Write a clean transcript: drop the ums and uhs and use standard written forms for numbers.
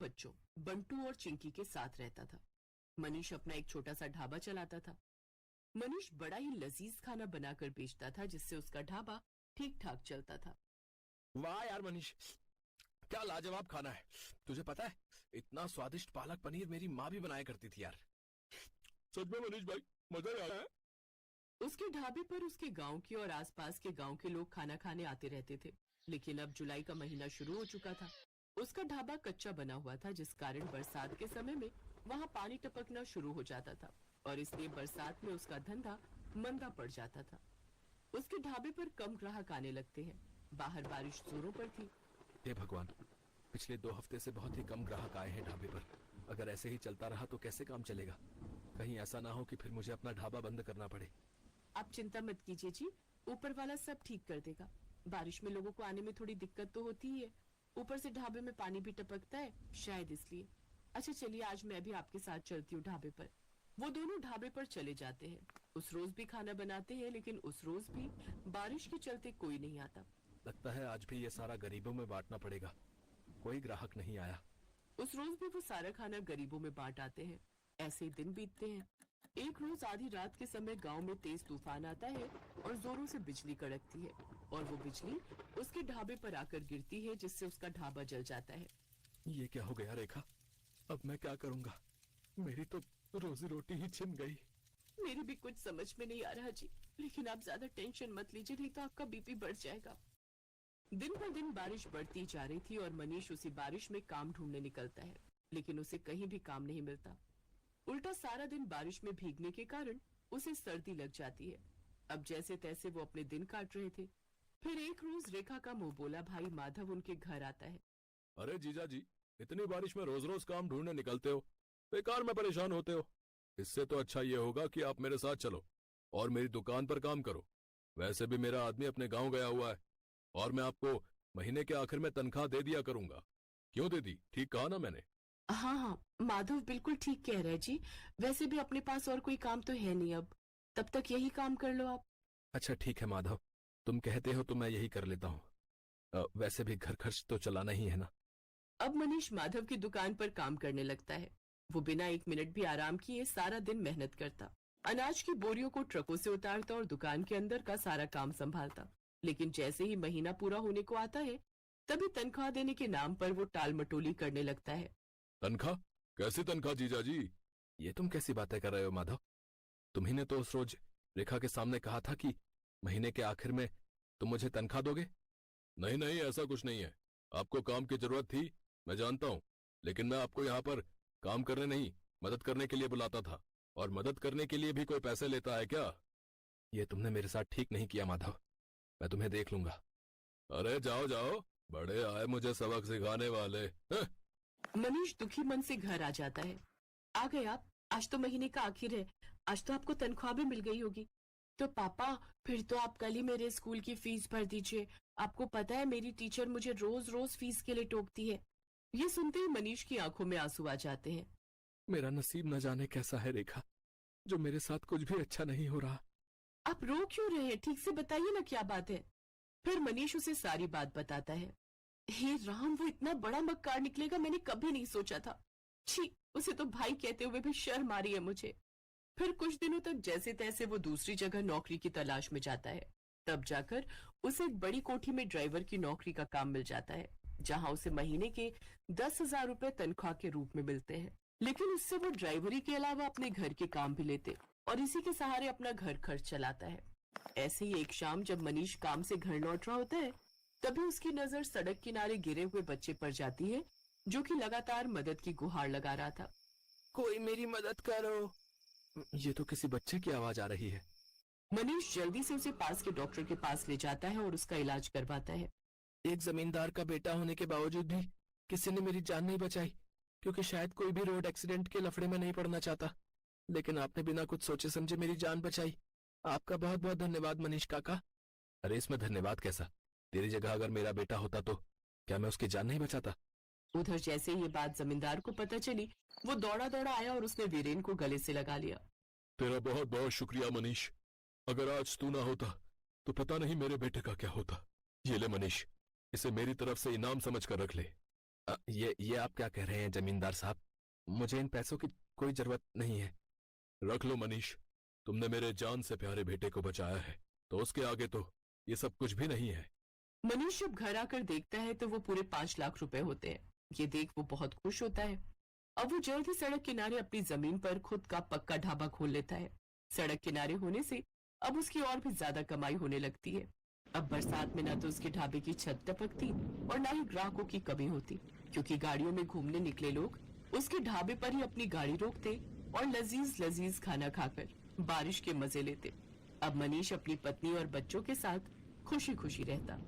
बच्चों बंटू और चिंकी के साथ रहता था। मनीष अपना एक छोटा सा ढाबा चलाता था। मनीष बड़ा ही लजीज खाना बनाकर बेचता था, जिससे उसका ढाबा ठीक ठाक चलता था। वाह यार मनीष, क्या लाजवाब खाना है। तुझे पता है, इतना स्वादिष्ट पालक पनीर मेरी माँ भी बनाया करती थी यार। सच में मनीष भाई, मजा आ रहा है। उसके ढाबे पर उसके गांव के और आसपास के गांव के लोग खाना खाने आते रहते थे। लेकिन अब जुलाई का महीना शुरू हो चुका था। उसका ढाबा कच्चा बना हुआ था, जिस कारण बरसात के समय में वहां पानी टपकना शुरू हो जाता था और इसलिए बरसात में उसका धंधा मंदा पड़ जाता था। उसके ढाबे पर कम ग्राहक आने लगते हैं। बाहर बारिश जोरों पर थी। हे भगवान, पिछले 2 हफ्ते से बहुत ही कम ग्राहक आए हैं ढाबे पर। अगर ऐसे ही चलता रहा तो कैसे काम चलेगा। कहीं ऐसा ना हो कि फिर मुझे अपना ढाबा बंद करना पड़े। आप चिंता मत कीजिए जी, ऊपर वाला सब ठीक कर देगा। बारिश में लोगों को आने में थोड़ी दिक्कत तो होती ही है, ऊपर से ढाबे में पानी भी टपकता है, शायद इसलिए। अच्छा चलिए, आज मैं भी आपके साथ चलती हूँ ढाबे पर। वो दोनों ढाबे पर चले जाते हैं। उस रोज भी खाना बनाते हैं, लेकिन उस रोज भी बारिश के चलते कोई नहीं आता। लगता है आज भी ये सारा गरीबों में बांटना पड़ेगा। कोई ग्राहक नहीं आया। उस रोज भी वो सारा खाना गरीबों में बांट आते हैं। ऐसे ही दिन बीतते हैं। एक रोज आधी रात के समय गांव में तेज तूफान आता है और जोरों से बिजली कड़कती है और वो बिजली उसके ढाबे पर आकर गिरती है, जिससे उसका ढाबा जल जाता है। ये क्या हो गया रेखा, अब मैं क्या करूंगा। मेरी तो रोजी रोटी ही छिन गई। मेरी भी कुछ समझ में नहीं आ रहा जी, लेकिन आप ज्यादा टेंशन मत लीजिए, नहीं तो आपका बीपी बढ़ जाएगा। दिन पर दिन बारिश बढ़ती जा रही थी और मनीष उसी बारिश में काम ढूंढने निकलता है, लेकिन उसे कहीं भी काम नहीं मिलता। उल्टा सारा दिन बारिश में भीगने के कारण उसे सर्दी लग जाती है। अब जैसे तैसे वो अपने दिन काट रहे थे। फिर एक रोज रेखा का मुंह बोला भाई माधव उनके घर आता है। अरे जीजा जी, इतनी बारिश में रोज रोज काम ढूंढने निकलते हो, बेकार में परेशान होते हो। इससे तो अच्छा ये होगा कि आप मेरे साथ चलो और मेरी दुकान पर काम करो। वैसे भी मेरा आदमी अपने गांव गया हुआ है और मैं आपको महीने के आखिर में तनख्वाह दे दिया करूंगा। क्यों दे दी, ठीक कहा ना मैंने? हाँ हाँ, माधव बिल्कुल ठीक कह रहे हैं जी। वैसे भी अपने पास और कोई काम तो है नहीं अब, तब तक यही काम कर लो आप। अच्छा ठीक है माधव, तुम कहते हो तो मैं यही कर लेता हूँ। वैसे भी घर खर्च तो चलाना ही है ना। अब मनीष माधव की दुकान पर काम करने लगता है। वो बिना 1 मिनट भी आराम किए सारा दिन मेहनत करता, अनाज की बोरियों को ट्रकों से उतारता और दुकान के अंदर का सारा काम संभालता। लेकिन जैसे ही महीना पूरा होने को आता है, तभी तनख्वाह देने के नाम पर वो टाल मटोली करने लगता है। तनख्वाह? कैसी तनख्वाह जीजा जी? ये तुम कैसी बातें कर रहे हो माधव? तुम्ही ने तो उस रोज रेखा के सामने कहा था कि महीने के आखिर में तुम मुझे तनख्वाह दोगे। नहीं नहीं, ऐसा कुछ नहीं है। आपको काम की जरूरत थी, मैं जानता हूँ, लेकिन मैं आपको यहाँ पर काम करने नहीं, मदद करने के लिए बुलाता था। और मदद करने के लिए भी कोई पैसे लेता है क्या? ये तुमने मेरे साथ ठीक नहीं किया माधव, मैं तुम्हें देख लूंगा। अरे जाओ जाओ, बड़े आए मुझे सबक सिखाने वाले। मनीष दुखी मन से घर आ जाता है। आ गए आप? आज तो महीने का आखिर है, आज तो आपको तनख्वाह भी मिल गई होगी। तो पापा, फिर तो आप कल ही मेरे स्कूल की फीस भर दीजिए। आपको पता है मेरी टीचर मुझे रोज रोज फीस के लिए टोकती है। ये सुनते ही मनीष की आंखों में आंसू आ जाते हैं। मेरा नसीब न जाने कैसा है रेखा, जो मेरे साथ कुछ भी अच्छा नहीं हो रहा। आप रो क्यों रहे हैं? ठीक से बताइए ना क्या बात है। फिर मनीष उसे सारी बात बताता है। हे राम, वो इतना बड़ा मक्कार निकलेगा मैंने कभी नहीं सोचा था। छी, उसे तो भाई कहते हुए भी शर्म आ रही है मुझे। फिर कुछ दिनों तक जैसे तैसे वो दूसरी जगह नौकरी की तलाश में जाता है। तब जाकर उसे एक बड़ी कोठी में ड्राइवर की नौकरी का काम मिल जाता है, जहां उसे महीने के 10,000 रुपए तनख्वाह के रूप में मिलते हैं। लेकिन उससे वो ड्राइवरी के अलावा अपने घर के काम भी लेते और इसी के सहारे अपना घर खर्च चलाता है। ऐसे ही एक शाम जब मनीष काम से घर लौट रहा होता है, तभी उसकी नजर सड़क किनारे गिरे हुए बच्चे पर जाती है, जो कि लगातार मदद की गुहार लगा रहा था। कोई मेरी मदद करो। ये तो किसी बच्चे की आवाज आ रही है। मनीष जल्दी से उसे पास के डॉक्टर के पास ले जाता है और उसका इलाज करवाता है। एक जमींदार का बेटा होने के बावजूद भी किसी ने मेरी जान नहीं बचाई, क्योंकि शायद कोई भी रोड एक्सीडेंट के लफड़े में नहीं पड़ना चाहता। लेकिन आपने बिना कुछ सोचे समझे मेरी जान बचाई। आपका बहुत बहुत धन्यवाद मनीष काका। अरे इसमें धन्यवाद कैसा, तेरी जगह अगर मेरा बेटा होता तो क्या मैं उसकी जान नहीं बचाता? उधर जैसे ये बात जमींदार को पता चली, वो दौड़ा दौड़ा आया और उसने वीरेन को गले से लगा लिया। तेरा बहुत बहुत शुक्रिया मनीष। अगर आज तू ना होता तो पता नहीं मेरे बेटे का क्या होता। ये ले मनीष, इसे मेरी तरफ से इनाम समझ कर रख ले। ये आप क्या कह रहे हैं जमींदार साहब? मुझे इन पैसों की कोई जरूरत नहीं है। रख लो मनीष, तुमने मेरे जान से प्यारे बेटे को बचाया है, तो उसके आगे तो ये सब कुछ भी नहीं है। मनीष जब घर आकर देखता है तो वो पूरे 5 लाख रुपए होते हैं। ये देख वो बहुत खुश होता है। अब वो जल्द ही सड़क किनारे अपनी जमीन पर खुद का पक्का ढाबा खोल लेता है। सड़क किनारे होने से अब उसकी और भी ज्यादा कमाई होने लगती है। अब बरसात में ना तो उसके ढाबे की छत टपकती और ना ही ग्राहकों की कमी होती, क्योंकि गाड़ियों में घूमने निकले लोग उसके ढाबे पर ही अपनी गाड़ी रोकते और लजीज लजीज खाना खाकर बारिश के मजे लेते। अब मनीष अपनी पत्नी और बच्चों के साथ खुशी खुशी रहता।